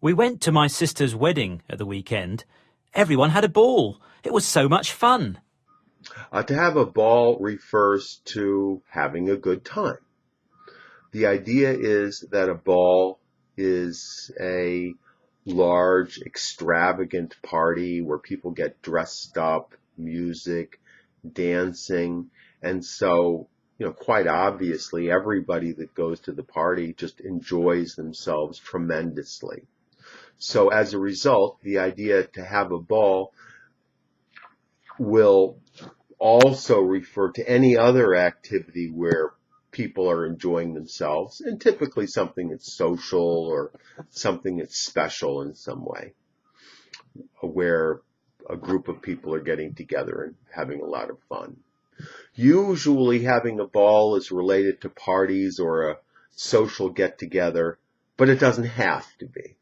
We went to my sister's wedding at the weekend. Everyone had a ball. It was so much fun. To have a ball refers to having a good time. The idea is that a ball is a large, extravagant party where people get dressed up, music, dancing, and so, quite obviously, everybody that goes to the party just enjoys themselves tremendously. So as a result, the idea to have a ball will also refer to any other activity where people are enjoying themselves, and typically something that's social or something that's special in some way, where a group of people are getting together and having a lot of fun. Usually having a ball is related to parties or a social get-together, but it doesn't have to be.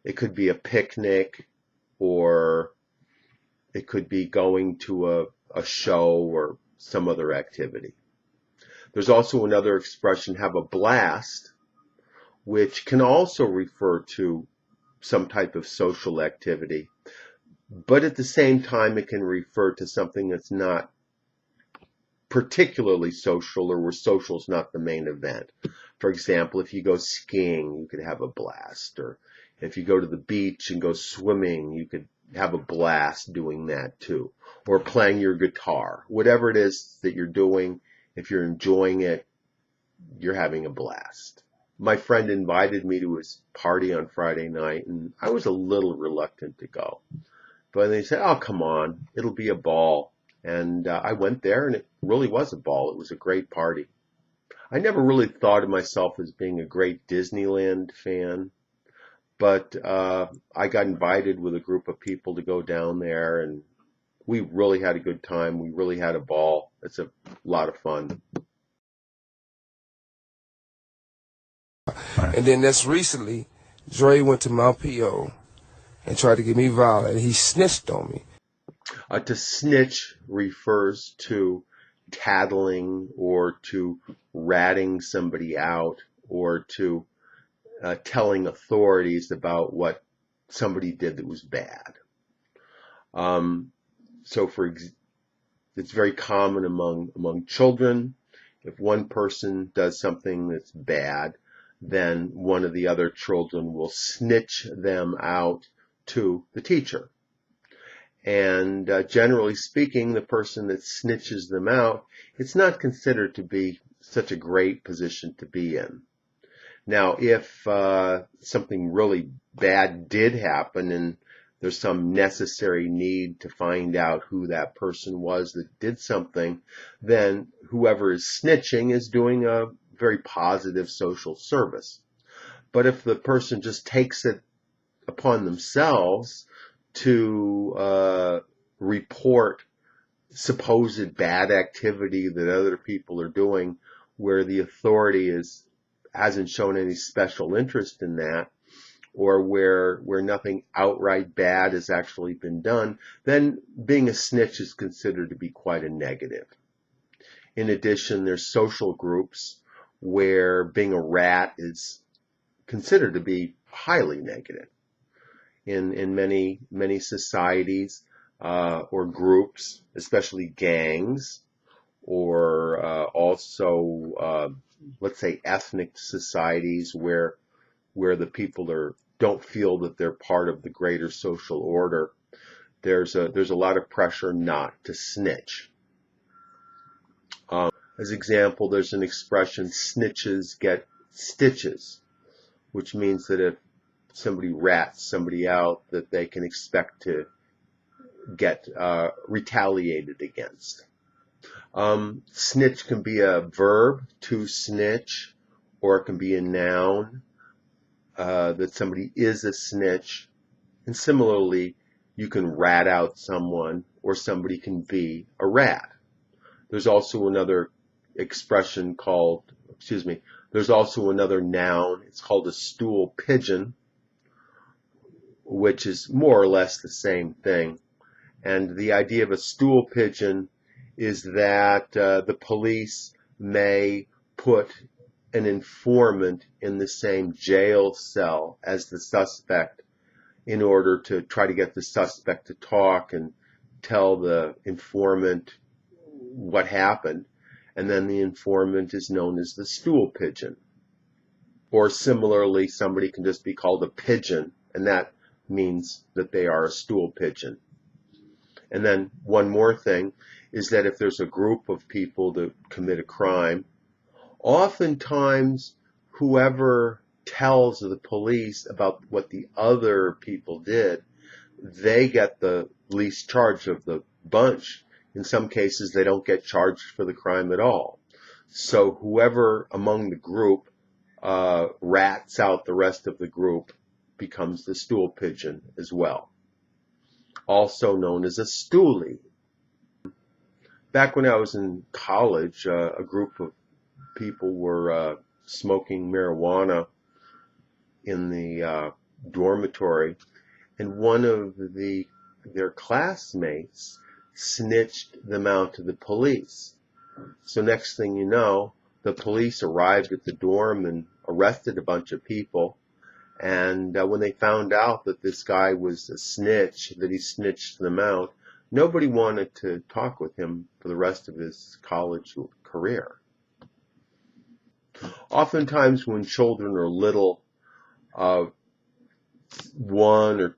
It could be a picnic, or it could be going to a show or some other activity. There's also another expression, have a blast, which can also refer to some type of social activity, but at the same time it can refer to something that's not particularly social, or where social is not the main event. For example, if you go skiing, you could have a blast, or if you go to the beach and go swimming, you could have a blast doing that too, or playing your guitar. Whatever it is that you're doing, if you're enjoying it, you're having a blast. My friend invited me to his party on Friday night, and I was a little reluctant to go. But they said, oh, come on, it'll be a ball. And I went there, and it really was a ball. It was a great party. I never really thought of myself as being a great Disneyland fan, but I got invited with a group of people to go down there, and we really had a good time. We really had a ball. It's a lot of fun. And then that's recently, Dre went to my PO and tried to get me violent, and he snitched on me. To snitch refers to tattling, or to ratting somebody out, or to telling authorities about what somebody did that was bad. So it's very common among children. If one person does something that's bad, then one of the other children will snitch them out to the teacher. And generally speaking, the person that snitches them out, it's not considered to be such a great position to be in. Now, if something really bad did happen and there's some necessary need to find out who that person was that did something, then whoever is snitching is doing a very positive social service. But if the person just takes it upon themselves to report supposed bad activity that other people are doing, where the authority hasn't shown any special interest in that, or where nothing outright bad has actually been done, then being a snitch is considered to be quite a negative. In addition, there's social groups where being a rat is considered to be highly negative. In many societies or groups, especially gangs, or also let's say ethnic societies where the people don't feel that they're part of the greater social order, there's a lot of pressure not to snitch. As example, there's an expression, snitches get stitches, which means that if somebody rats somebody out, that they can expect to get retaliated against. Snitch can be a verb, to snitch, or it can be a noun, that somebody is a snitch. And similarly, you can rat out someone, or somebody can be a rat. There's also another expression there's also another noun. It's called a stool pigeon, which is more or less the same thing. And the idea of a stool pigeon is that the police may put an informant in the same jail cell as the suspect in order to try to get the suspect to talk and tell the informant what happened. And then the informant is known as the stool pigeon. Or similarly, somebody can just be called a pigeon, and that means that they are a stool pigeon. And then one more thing is that if there's a group of people that commit a crime, oftentimes whoever tells the police about what the other people did, they get the least charge of the bunch. In some cases, they don't get charged for the crime at all. So whoever among the group rats out the rest of the group becomes the stool pigeon as well, also known as a stoolie. Back when I was in college, a group of people were smoking marijuana in the dormitory, and one of their classmates snitched them out to the police. So next thing you know, the police arrived at the dorm and arrested a bunch of people. And when they found out that this guy was a snitch, that he snitched them out, nobody wanted to talk with him for the rest of his college career. Oftentimes when children are little, one or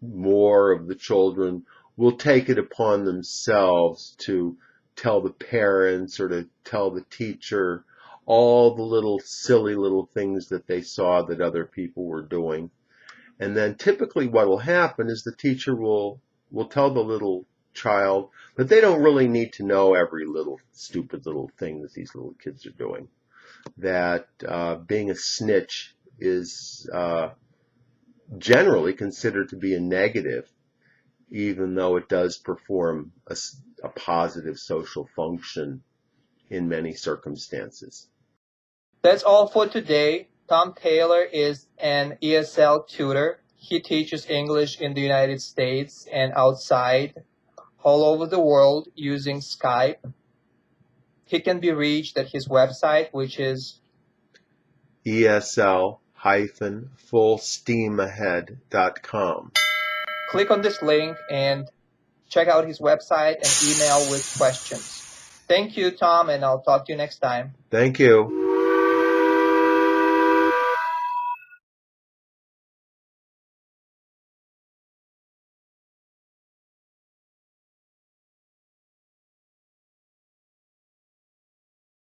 more of the children will take it upon themselves to tell the parents or to tell the teacher all the little silly little things that they saw that other people were doing. And then typically what will happen is the teacher will tell the little child that they don't really need to know every little stupid little thing that these little kids are doing. That being a snitch is generally considered to be a negative, even though it does perform a positive social function in many circumstances. That's all for today. Tom Taylor is an ESL tutor. He teaches English in the United States and outside, all over the world using Skype. He can be reached at his website, which is ESL-fullsteamahead.com. Click on this link and check out his website and email with questions. Thank you, Tom, and I'll talk to you next time. Thank you.